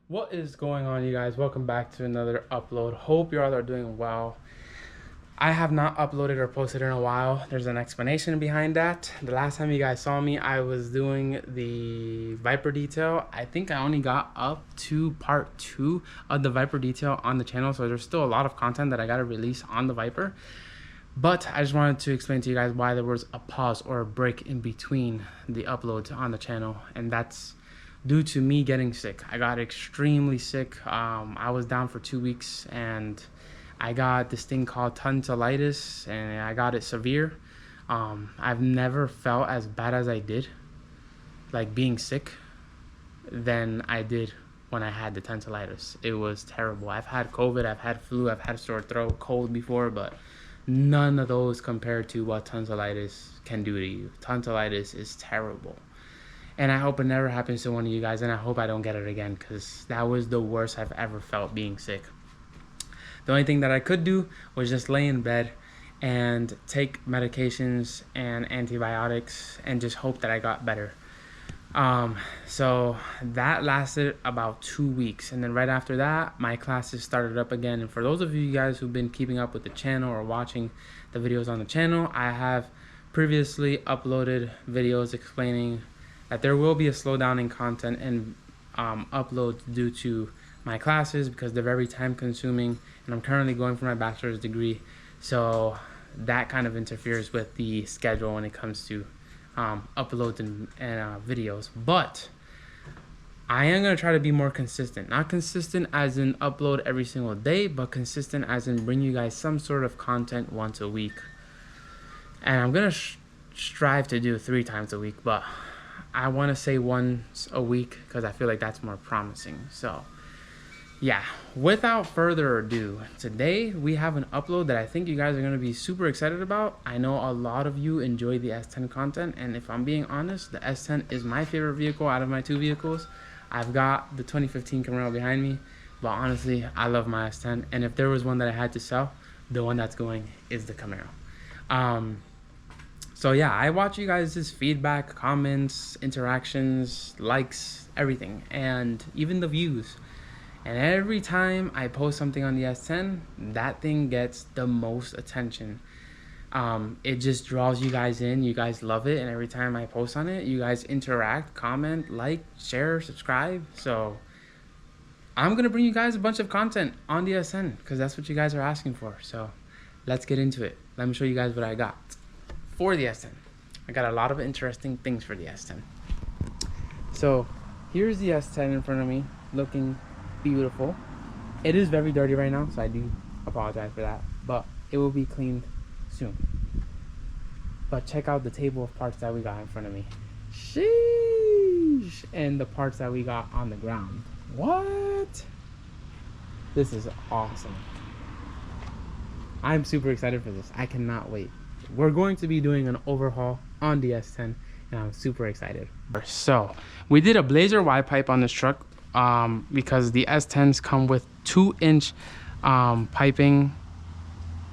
What is going on, you guys? Welcome back to another upload. Hope you all are doing well. I have not uploaded or posted in a while. There's an explanation behind that. The last time you guys saw me, I was doing the Viper detail. I think I only got up to part 2 of the Viper detail on the channel, so there's still a lot of content that I got to release on the Viper. But I just wanted to explain to you guys why there was a pause or a break in between the uploads on the channel, and that's due to me getting sick. I got extremely sick. I was down for 2 weeks and I got this thing called tonsillitis, and I got it severe. I've never felt as bad as I did, like being sick, than I did when I had the tonsillitis. It was terrible. I've had COVID, I've had flu, I've had sore throat, cold before, but none of those compared to what tonsillitis can do to you. Tonsillitis is terrible. And I hope it never happens to one of you guys, and I hope I don't get it again, because that was the worst I've ever felt being sick. The only thing that I could do was just lay in bed and take medications and antibiotics and just hope that I got better. So that lasted about 2 weeks, and then right after that, my classes started up again. And for those of you guys who've been keeping up with the channel or watching the videos on the channel, I have previously uploaded videos explaining that there will be a slowdown in content and uploads due to my classes, because they're very time consuming, and I'm currently going for my bachelor's degree, so that kind of interferes with the schedule when it comes to uploads and videos. But I am going to try to be more consistent. Not consistent as in upload every single day, but consistent as in bring you guys some sort of content once a week. And I'm going to strive to do 3 times a week, but I want to say once a week because I feel like that's more promising. So yeah, without further ado, today we have an upload that I think you guys are going to be super excited about. I know a lot of you enjoy the S10 content, and if I'm being honest, the S10 is my favorite vehicle out of my 2 vehicles. I've got the 2015 Camaro behind me, but honestly, I love my S10, and if there was one that I had to sell, the one that's going is the Camaro. So yeah, I watch you guys' feedback, comments, interactions, likes, everything, and even the views. And every time I post something on the S10, that thing gets the most attention. It just draws you guys in. You guys love it, and every time I post on it, you guys interact, comment, like, share, subscribe. So I'm gonna bring you guys a bunch of content on the S10 because that's what you guys are asking for. So let's get into it. Let me show you guys what I got for the S10. I got a lot of interesting things for the S10. So here's the S10 in front of me, looking beautiful. It is very dirty right now, so I do apologize for that, but it will be cleaned soon. But check out the table of parts that we got in front of me. Sheesh! And the parts that we got on the ground. What? This is awesome. I'm super excited for this. I cannot wait. We're going to be doing an overhaul on the S10, and I'm super excited. So we did a blazer Y pipe on this truck because the S10s come with 2-inch piping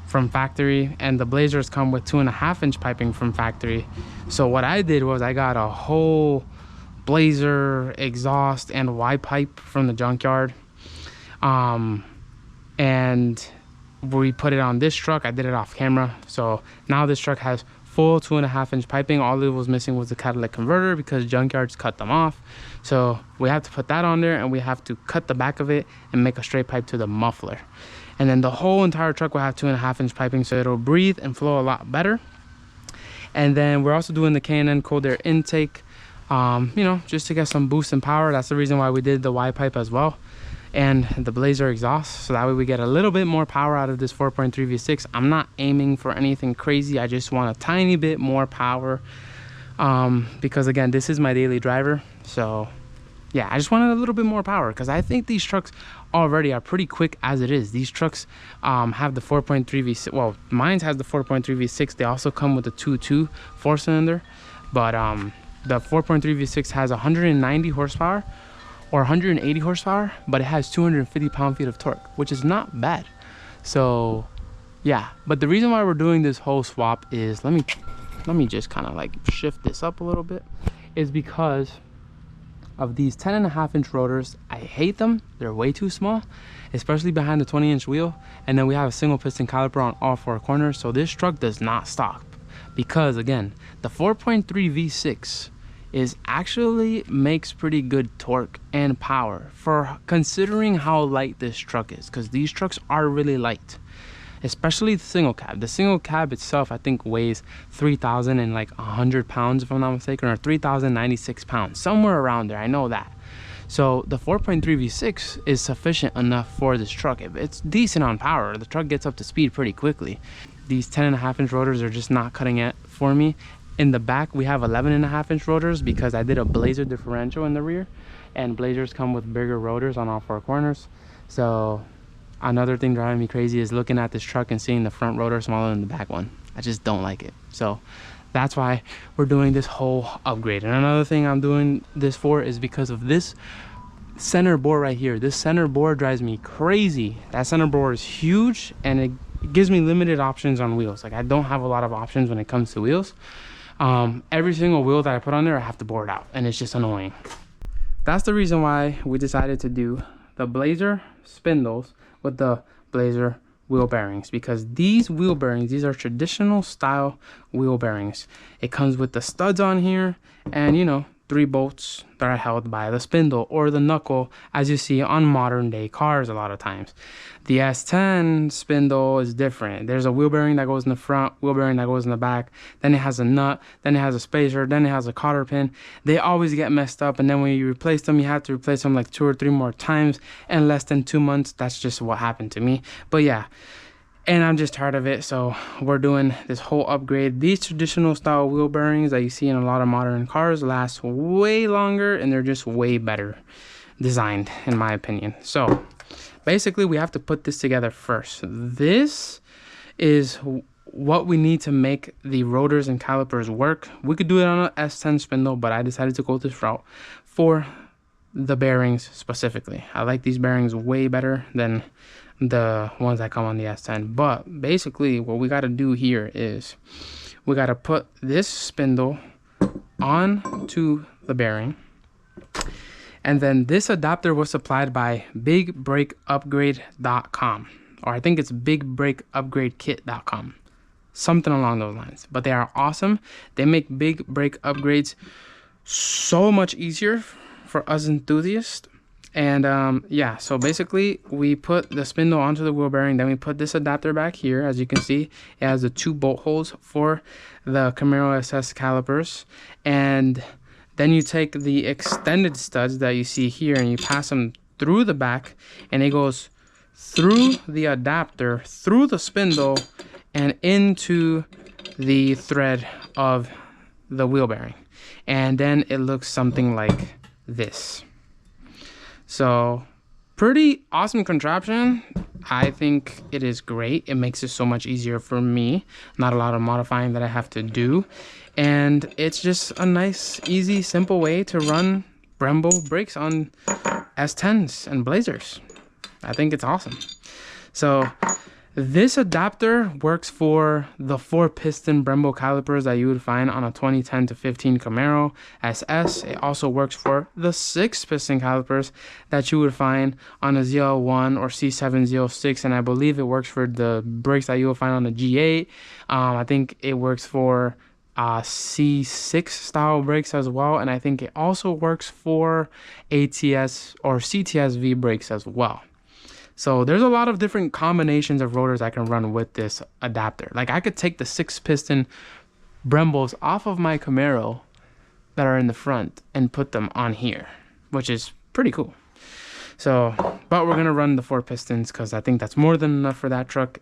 from factory, and the blazers come with 2.5-inch piping from factory. So what I did was I got a whole blazer, exhaust, and Y pipe from the junkyard, and we put it on this truck. I did it off camera, so now this truck has full 2.5-inch piping. All it was missing was the catalytic converter because junkyards cut them off. So we have to put that on there, and we have to cut the back of it and make a straight pipe to the muffler. And then the whole entire truck will have 2.5-inch piping, so it'll breathe and flow a lot better. And then we're also doing the K&N cold air intake, you know, just to get some boost in power. That's the reason why we did the Y pipe as well, and the blazer exhaust, so that way we get a little bit more power out of this 4.3 V6. I'm not aiming for anything crazy. I just want a tiny bit more power, because again, this is my daily driver. So yeah, I just wanted a little bit more power because I think these trucks already are pretty quick as it is. These trucks have the 4.3 V6. Well, mine has the 4.3 V6. They also come with the 2.2 4-cylinder, but the 4.3 V6 has 190 horsepower or 180 horsepower, but it has 250 pound-feet of torque, which is not bad. So yeah, but the reason why we're doing this whole swap is, let me just kind of like shift this up a little bit, is because of these 10.5-inch rotors. I hate them. They're way too small, especially behind the 20-inch wheel. And then we have a single piston caliper on all 4 corners. So this truck does not stop because, again, the 4.3 V6 is actually makes pretty good torque and power for considering how light this truck is, because these trucks are really light, especially the single cab. The single cab itself, I think, weighs 3,000 and like 100 pounds, if I'm not mistaken, or 3,096 pounds, somewhere around there. I know that. So the 4.3 V6 is sufficient enough for this truck. It's decent on power. The truck gets up to speed pretty quickly. These 10.5-inch rotors are just not cutting it for me. In the back, we have 11.5-inch rotors because I did a Blazer differential in the rear, and Blazers come with bigger rotors on all 4 corners. So another thing driving me crazy is looking at this truck and seeing the front rotor smaller than the back one. I just don't like it. So that's why we're doing this whole upgrade. And another thing I'm doing this for is because of this center bore right here. This center bore drives me crazy. That center bore is huge, and it gives me limited options on wheels. Like, I don't have a lot of options when it comes to wheels. Every single wheel that I put on there, I have to bore it out, and it's just annoying. That's the reason why we decided to do the Blazer spindles with the Blazer wheel bearings, because these wheel bearings, these are traditional style wheel bearings. It comes with the studs on here and, you know, 3 bolts that are held by the spindle or the knuckle, as you see on modern day cars a lot of times. The S10 spindle is different. There's a wheel bearing that goes in the front, wheel bearing that goes in the back, then it has a nut, then it has a spacer, then it has a cotter pin. They always get messed up, and then when you replace them, you have to replace them like 2 or 3 more times in less than 2 months. That's just what happened to me. But yeah, and I'm just tired of it, so we're doing this whole upgrade. These traditional style wheel bearings that you see in a lot of modern cars last way longer, and they're just way better designed, in my opinion. So basically, we have to put this together first. This is what we need to make the rotors and calipers work. We could do it on an S10 spindle, but I decided to go this route for the bearings specifically. I like these bearings way better than the ones that come on the S10. But basically what we got to do here is we got to put this spindle onto the bearing, and then this adapter was supplied by bigbreakupgrade.com, or I think it's bigbreakupgradekit.com, something along those lines. But they are awesome. They make big brake upgrades so much easier for us enthusiasts. And yeah, so basically we put the spindle onto the wheel bearing, then we put this adapter back here. As you can see, it has the 2 bolt holes for the Camaro SS calipers, and then you take the extended studs that you see here and you pass them through the back, and it goes through the adapter, through the spindle, and into the thread of the wheel bearing, and then it looks something like this. So pretty awesome contraption. I think it is great. It makes it so much easier for me. Not a lot of modifying that I have to do, and it's just a nice, easy, simple way to run Brembo brakes on S10s and Blazers. I think it's awesome. So this adapter works for the 4-piston Brembo calipers that you would find on a 2010 to 15 Camaro SS. It also works for the 6-piston calipers that you would find on a ZL1 or C7 Z06, and I believe it works for the brakes that you will find on the G8. I think it works for C6 style brakes as well, and I think it also works for ATS or CTS-V brakes as well. So there's a lot of different combinations of rotors I can run with this adapter. Like, I could take the 6-piston Brembos off of my Camaro that are in the front and put them on here, which is pretty cool. So, but we're gonna run the 4 pistons because I think that's more than enough for that truck.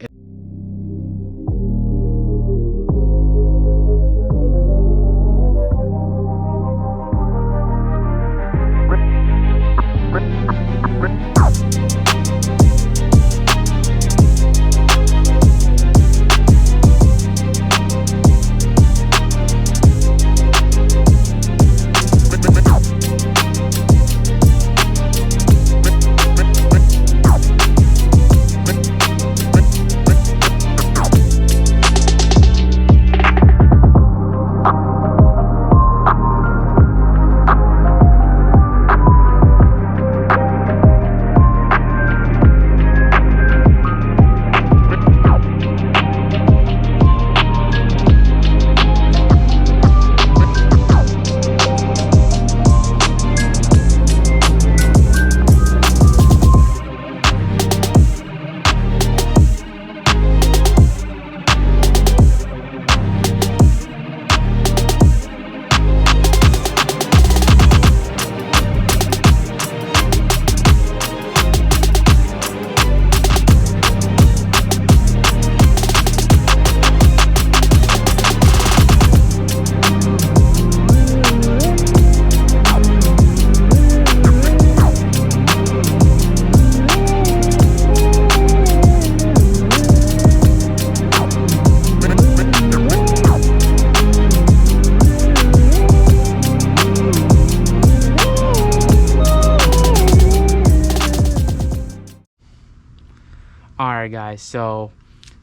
All right, guys, so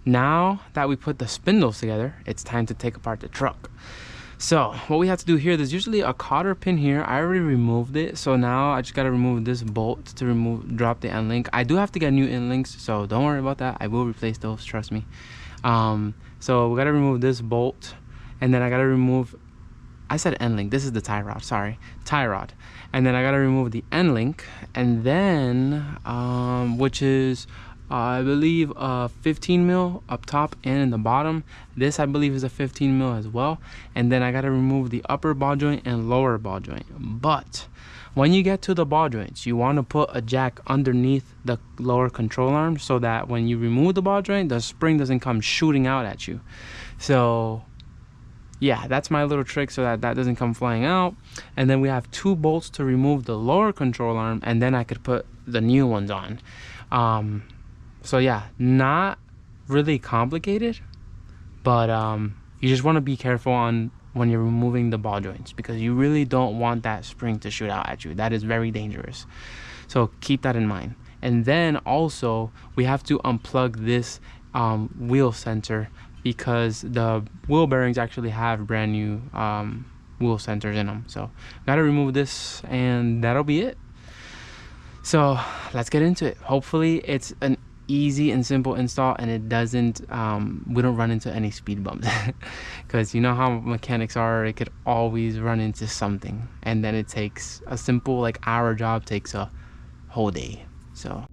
now that we put the spindles together, it's time to take apart the truck. So what we have to do here, there's usually a cotter pin here. I already removed it, so now I just got to remove this bolt to drop the end link. I do have to get new end links, so don't worry about that. I will replace those, trust me. So we got to remove this bolt, and then I got to remove, I said end link, this is the tie rod, sorry, tie rod. And then I got to remove the end link, and then which is I believe 15 mil up top and in the bottom. This I believe is a 15 mil as well. And then I got to remove the upper ball joint and lower ball joint. But when you get to the ball joints, you want to put a jack underneath the lower control arm so that when you remove the ball joint, the spring doesn't come shooting out at you. So yeah, that's my little trick so that that doesn't come flying out. And then we have 2 bolts to remove the lower control arm, and then I could put the new ones on. So yeah, not really complicated, but you just want to be careful on when you're removing the ball joints, because you really don't want that spring to shoot out at you. That is very dangerous. So keep that in mind. And then also we have to unplug this wheel sensor, because the wheel bearings actually have brand new wheel sensors in them. So gotta remove this, and that'll be it. So let's get into it. Hopefully it's an easy and simple install, and it doesn't we don't run into any speed bumps, because you know how mechanics are, it could always run into something, and then it takes a simple like hour job takes a whole day. So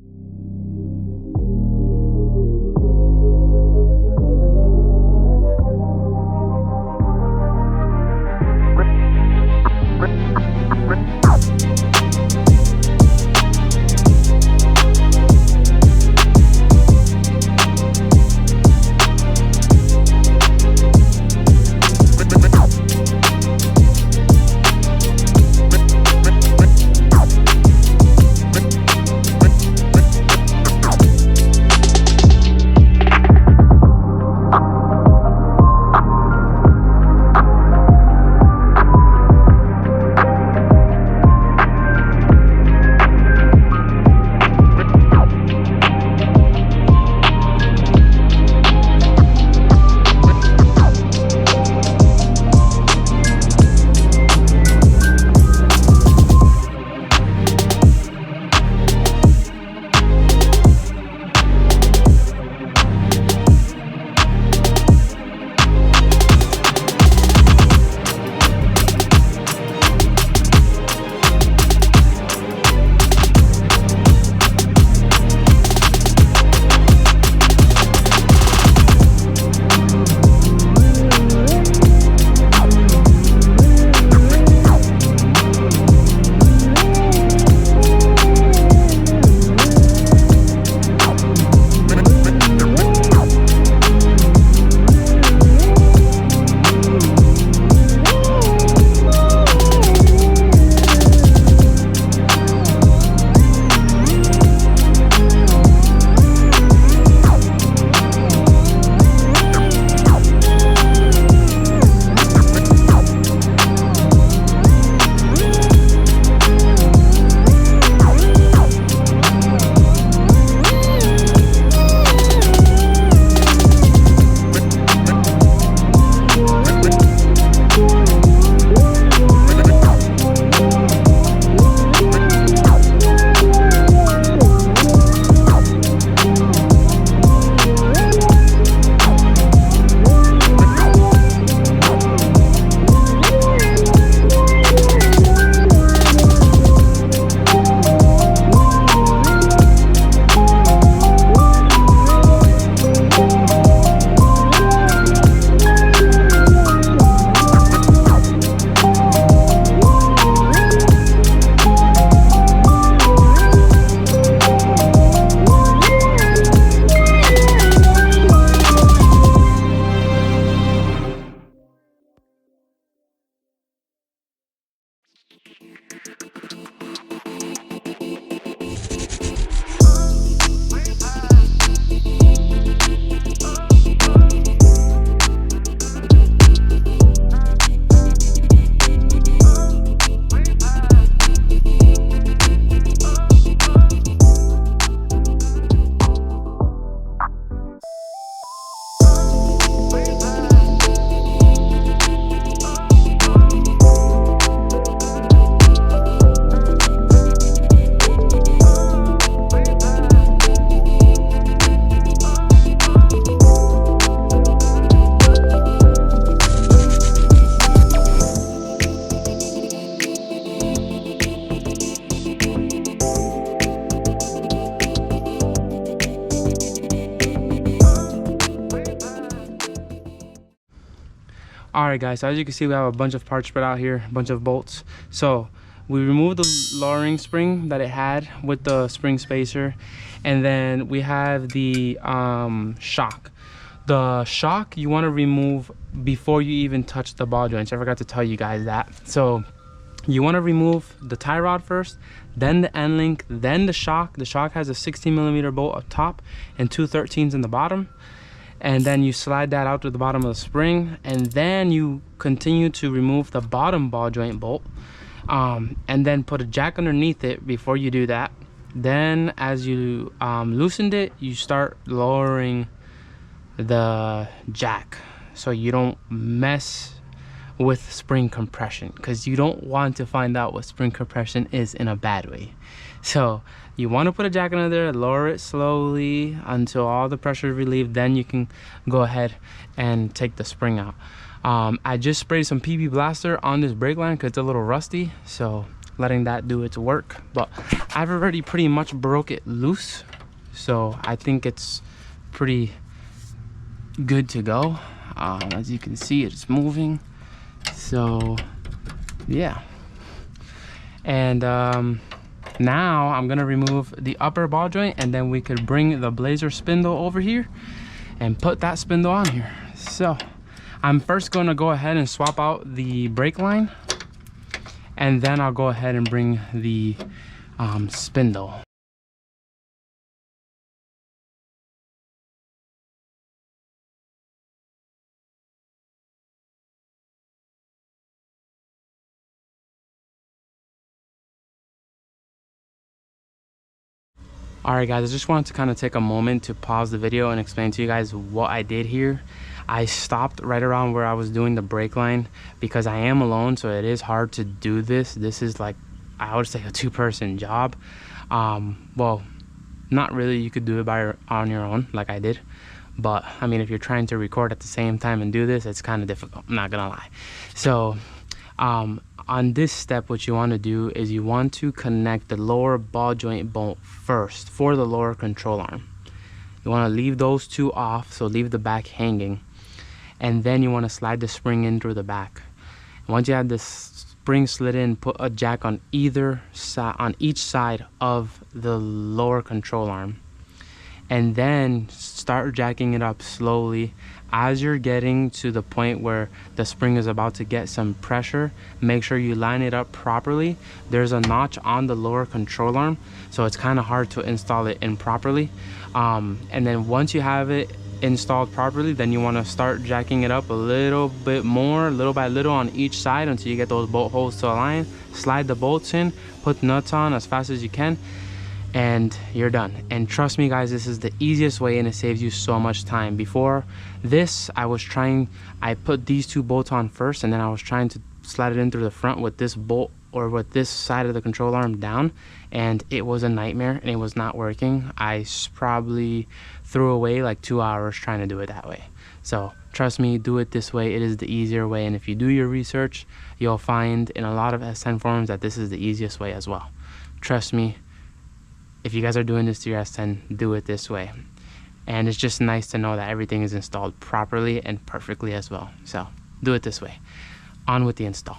All right, guys, so as you can see, we have a bunch of parts spread out here, a bunch of bolts. So we removed the lowering spring that it had with the spring spacer, and then we have the shock. The shock you want to remove before you even touch the ball joints. I forgot to tell you guys that. So you want to remove the tie rod first, then the end link, then the shock. The shock has a 16mm bolt up top and 2 13s in the bottom. And then you slide that out to the bottom of the spring, and then you continue to remove the bottom ball joint bolt, and then put a jack underneath it before you do that. Then as you loosened it, you start lowering the jack so you don't mess with spring compression, because you don't want to find out what spring compression is in a bad way. So you want to put a jack under there, lower it slowly until all the pressure is relieved, then you can go ahead and take the spring out. I just sprayed some PB Blaster on this brake line because it's a little rusty, so letting that do its work. But I've already pretty much broke it loose, so I think it's pretty good to go. As you can see, it's moving. So yeah, and now I'm gonna remove the upper ball joint, and then we could bring the Blazer spindle over here and put that spindle on here. So I'm first gonna go ahead and swap out the brake line, and then I'll go ahead and bring the spindle. Alright guys, I just wanted to kind of take a moment to pause the video and explain to you guys what I did here. I stopped right around where I was doing the brake line because I am alone, so it is hard to do this. This is like, I would say, a 2-person job. Well, not really. You could do it on your own like I did, but I mean, if you're trying to record at the same time and do this, it's kind of difficult, I'm not gonna lie. So on this step, what you want to do is you want to connect the lower ball joint bolt first for the lower control arm. You want to leave those two off, so leave the back hanging, and then you want to slide the spring in through the back. And once you have this spring slid in, put a jack on either side, on each side of the lower control arm, and then start jacking it up slowly. As you're getting to the point where the spring is about to get some pressure, make sure you line it up properly. There's a notch on the lower control arm, so it's kind of hard to install it in properly. And then once you have it installed properly, then you want to start jacking it up a little bit more, little by little, on each side until you get those bolt holes to align. Slide the bolts in, put nuts on as fast as you can, and you're done. And trust me guys, this is the easiest way, and it saves you so much time. Before this, I put these 2 bolts on first, and then I was trying to slide it in through the front with this bolt, or with this side of the control arm down, and it was a nightmare and it was not working. I probably threw away like 2 hours trying to do it that way. So trust me, do it this way. It is the easier way, and if you do your research, you'll find in a lot of S10 forums that this is the easiest way as well. Trust me, if you guys are doing this to your S10, do it this way. And it's just nice to know that everything is installed properly and perfectly as well. So do it this way. On with the install.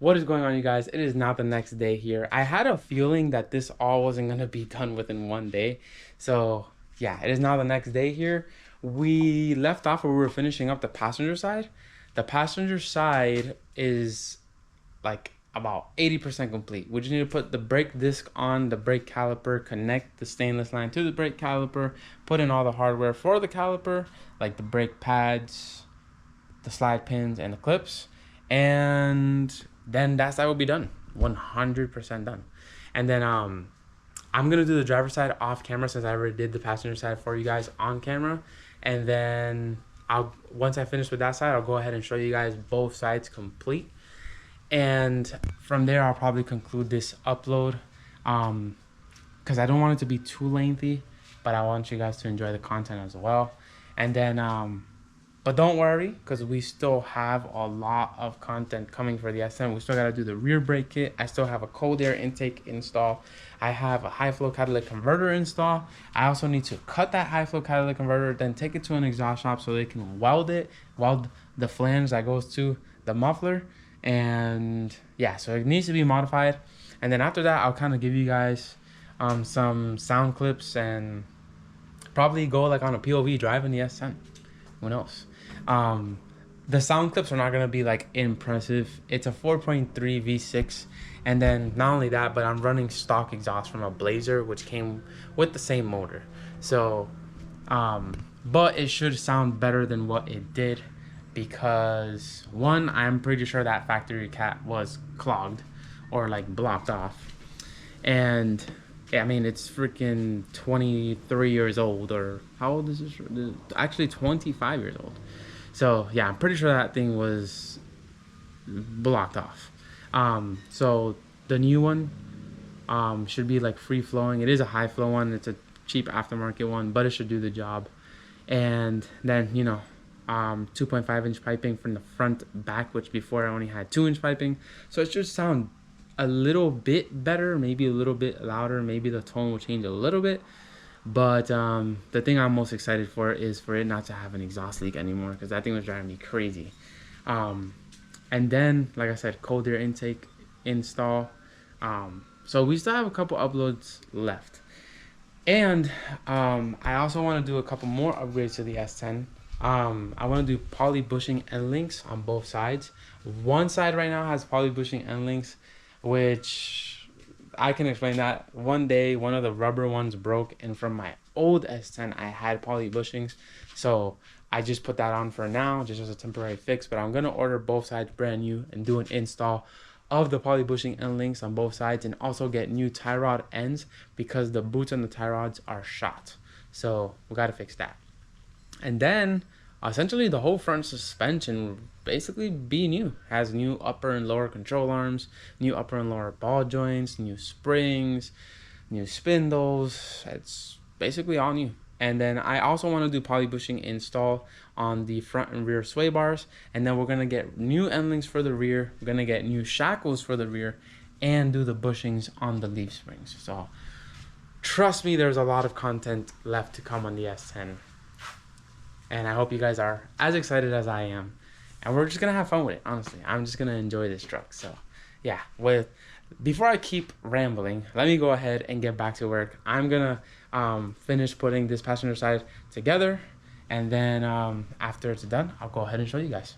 What is going on, you guys? It is now the next day here. I had a feeling that this all wasn't going to be done within one day. So yeah, it is now the next day here. We left off where we were finishing up the passenger side. The passenger side is like about 80% complete. We just need to put the brake disc on the brake caliper, connect the stainless line to the brake caliper, put in all the hardware for the caliper, like the brake pads, the slide pins, and the clips. And then that side will be done, 100% done. And then I'm gonna do the driver's side off camera since I already did the passenger side for you guys on camera. And then once I finish with that side, I'll go ahead and show you guys both sides complete. And from there, I'll probably conclude this upload because I don't want it to be too lengthy, but I want you guys to enjoy the content as well. And then but don't worry, because we still have a lot of content coming for the S10. We still got to do the rear brake kit. I still have a cold air intake install. I have a high flow catalytic converter install. I also need to cut that high flow catalytic converter, then take it to an exhaust shop so they can weld the flange that goes to the muffler. And yeah, so it needs to be modified. And then after that, I'll kind of give you guys some sound clips and probably go like on a POV drive in the S10. Who knows? The sound clips are not going to be like impressive. It's a 4.3 V6, and then not only that, but I'm running stock exhaust from a Blazer, which came with the same motor. So but it should sound better than what it did, because one, I'm pretty sure that factory cat was clogged or like blocked off. And I mean, it's freaking 23 years old, or how old is this? Actually 25 years old. So yeah, I'm pretty sure that thing was blocked off. So the new one should be like free flowing. It is a high flow one. It's a cheap aftermarket one, but it should do the job. And then, you know, 2.5 inch piping from the front back, which before I only had 2-inch piping. So it should sound a little bit better, maybe a little bit louder, maybe the tone will change a little bit. But the thing I'm most excited for is for it not to have an exhaust leak anymore, because that thing was driving me crazy. And then, like I said, cold air intake install. So we still have a couple uploads left. And I also want to do a couple more upgrades to the S10. I want to do poly bushing end links on both sides. One side right now has poly bushing end links, which I can explain that. One day, one of the rubber ones broke, and from my old S10, I had poly bushings. So I just put that on for now, just as a temporary fix. But I'm going to order both sides brand new and do an install of the poly bushing end links on both sides, and also get new tie rod ends because the boots on the tie rods are shot. So we got to fix that. And then essentially the whole front suspension will basically be new. Has new upper and lower control arms, new upper and lower ball joints, new springs, new spindles. It's basically all new. And then I also want to do poly bushing install on the front and rear sway bars. And then we're going to get new end links for the rear. We're going to get new shackles for the rear and do the bushings on the leaf springs. So trust me, there's a lot of content left to come on the S10. And I hope you guys are as excited as I am. And we're just going to have fun with it, honestly. I'm just going to enjoy this truck. So yeah, before I keep rambling, let me go ahead and get back to work. I'm going to finish putting this passenger side together. And then after it's done, I'll go ahead and show you guys.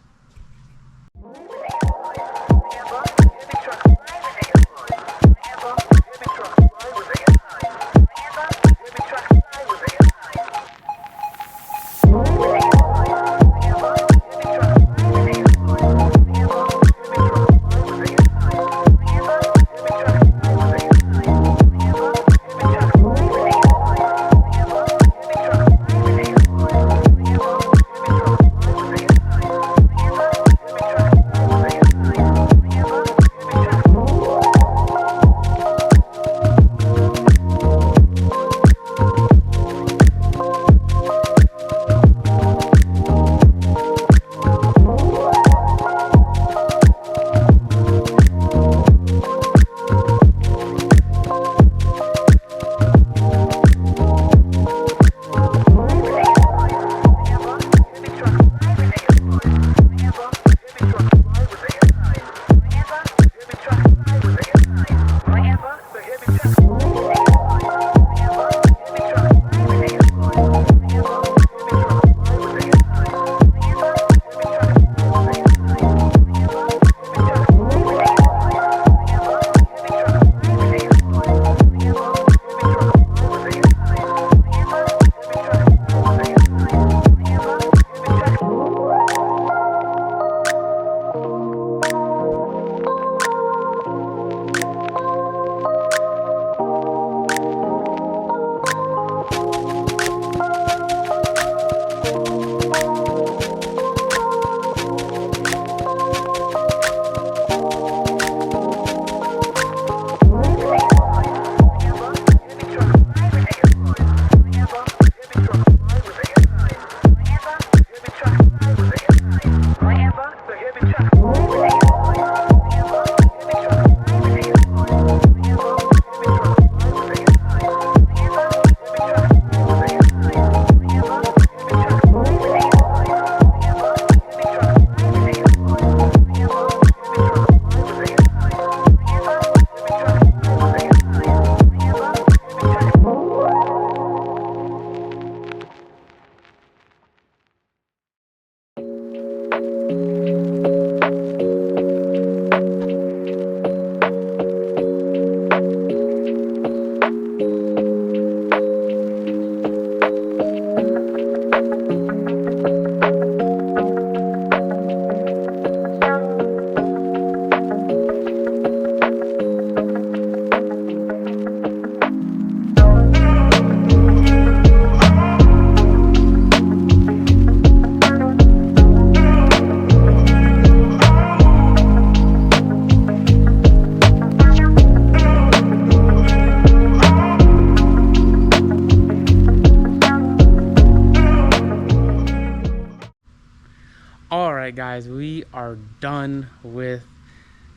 All right, guys, we are done with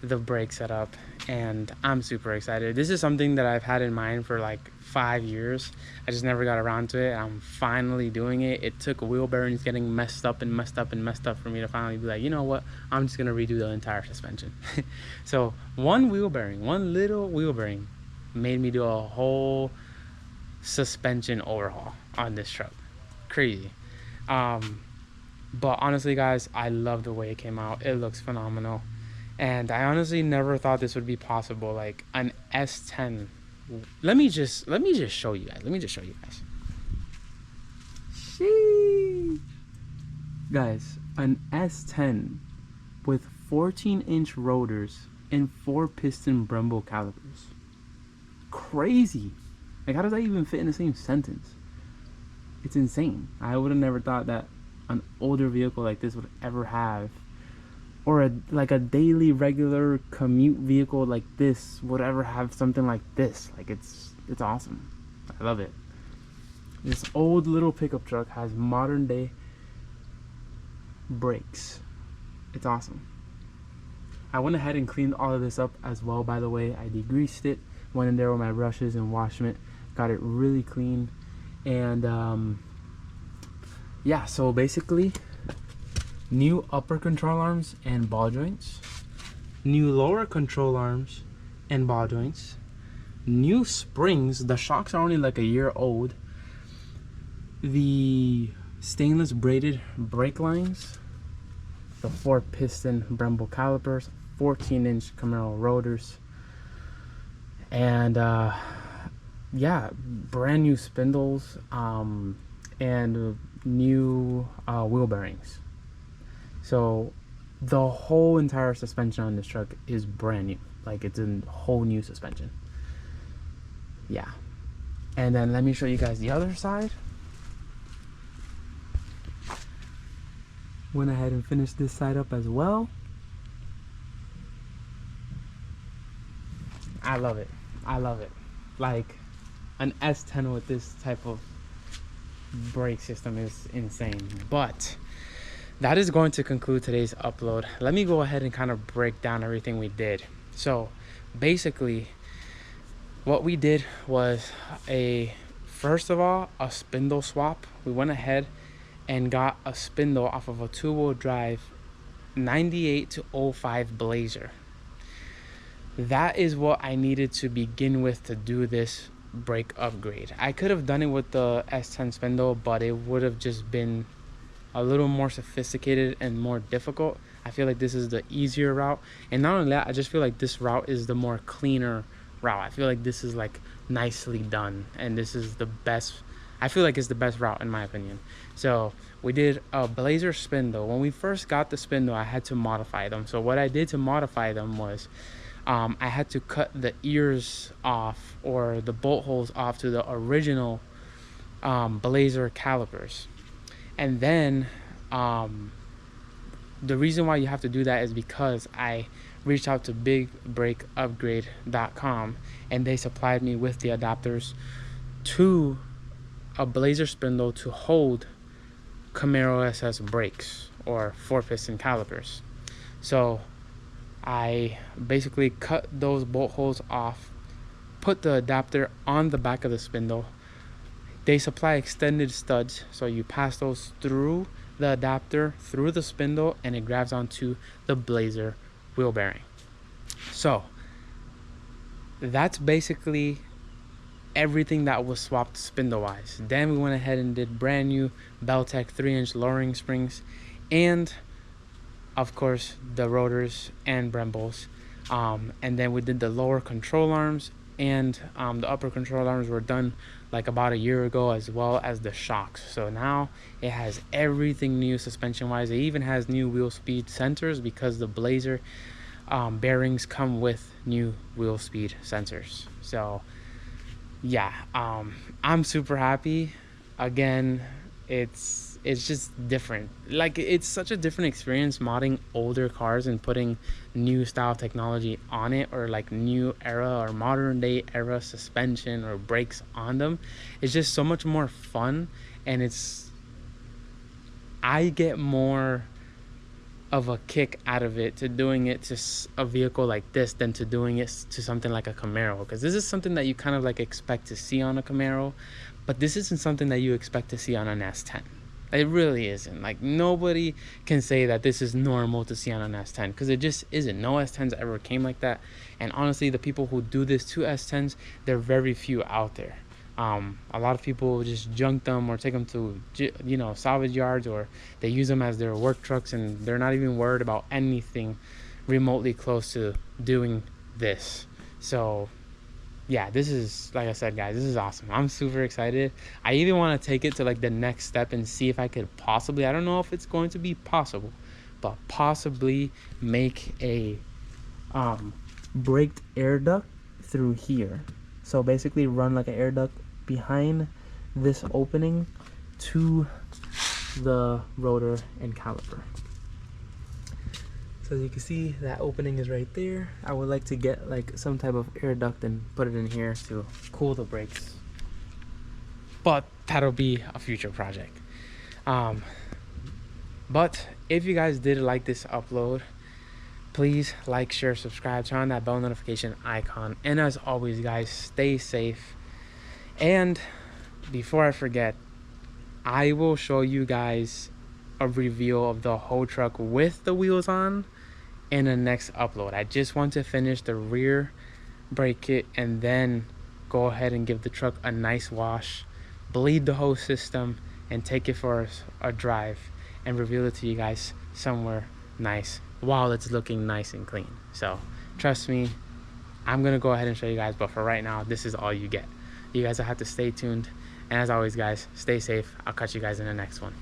the brake setup, and I'm super excited. This is something that I've had in mind for like 5 years. I just never got around to it. I'm finally doing it. It took wheel bearings getting messed up and messed up and messed up for me to finally be like, you know what, I'm just gonna redo the entire suspension. So one little wheel bearing made me do a whole suspension overhaul on this truck. Crazy. But honestly, guys, I love the way it came out. It looks phenomenal. And I honestly never thought this would be possible. Like an S10. Let me just show you guys. Sheesh. Guys, an S10 with 14-inch rotors and 4-piston Brembo calipers. Crazy. Like, how does that even fit in the same sentence? It's insane. I would have never thought that an older vehicle like this would ever have, or like a daily regular commute vehicle like this would ever have something like this. Like, it's awesome. I love it. This old little pickup truck has modern day brakes. It's awesome. I went ahead and cleaned all of this up as well, by the way. I degreased it, went in there with my brushes and washment, got it really clean. And yeah, so basically new upper control arms and ball joints, new lower control arms and ball joints, new springs. The shocks are only like a year old. The stainless braided brake lines, the 4-piston Brembo calipers, 14-inch Camaro rotors, and yeah, brand new spindles, and new wheel bearings. So the whole entire suspension on this truck is brand new. Like, it's a whole new suspension. Yeah. And then let me show you guys the other side. Went ahead and finished this side up as well. I love it. Like, an S10 with this type of brake system is insane. But that is going to conclude today's upload. Let me go ahead and kind of break down everything we did. So basically what we did was first of all, a spindle swap. We went ahead and got a spindle off of a 2-wheel drive 98 to 05 Blazer. That is what I needed to begin with to do this brake upgrade. I could have done it with the S10 spindle, but it would have just been a little more sophisticated and more difficult. I feel like this is the easier route, and not only that, I just feel like this route is the more cleaner route. I feel like this is like nicely done, and this is the best. I feel like it's the best route in my opinion. So we did a Blazer spindle. When we first got the spindle, I had to modify them. So what I did to modify them was I had to cut the ears off, or the bolt holes off, to the original Blazer calipers. And then the reason why you have to do that is because I reached out to bigbrakeupgrade.com, and they supplied me with the adapters to a Blazer spindle to hold Camaro SS brakes, or 4-piston calipers. So I basically cut those bolt holes off, put the adapter on the back of the spindle. They supply extended studs, so you pass those through the adapter, through the spindle, and it grabs onto the Blazer wheel bearing. So that's basically everything that was swapped spindle wise. Then we went ahead and did brand new Beltec 3-inch lowering springs, and of course the rotors and Brembos. And then we did the lower control arms, and the upper control arms were done like about a year ago, as well as the shocks. So now it has everything new suspension wise. It even has new wheel speed sensors, because the Blazer bearings come with new wheel speed sensors. So yeah, I'm super happy. Again, it's just different. Like, it's such a different experience modding older cars and putting new style technology on it, or like new era or modern day era suspension or brakes on them. It's just so much more fun, and I get more of a kick out of it to doing it to a vehicle like this than to doing it to something like a Camaro, because this is something that you kind of like expect to see on a Camaro, but this isn't something that you expect to see on an S10. It really isn't. Like, nobody can say that this is normal to see on an S10, because it just isn't. No S10s ever came like that. And honestly, the people who do this to S10s, they're very few out there. A lot of people just junk them or take them to, you know, salvage yards, or they use them as their work trucks, and they're not even worried about anything remotely close to doing this. So yeah, this is, like I said, guys, this is awesome. I'm super excited. I even want to take it to like the next step and see if I could possibly, I don't know if it's going to be possible, but possibly make a braked air duct through here. So basically run like an air duct behind this opening to the rotor and caliper. So as you can see, that opening is right there. I would like to get like some type of air duct and put it in here to cool the brakes, but that'll be a future project. But if you guys did like this upload, please like, share, subscribe, turn on that bell notification icon, and as always, guys, stay safe. And before I forget, I will show you guys a review of the whole truck with the wheels on in the next upload. I just want to finish the rear brake kit and then go ahead and give the truck a nice wash, bleed the whole system, and take it for a drive and reveal it to you guys somewhere nice while it's looking nice and clean. So trust me, I'm gonna go ahead and show you guys, but for right now, this is all you get. You guys will have to stay tuned, and as always, guys, stay safe. I'll catch you guys in the next one.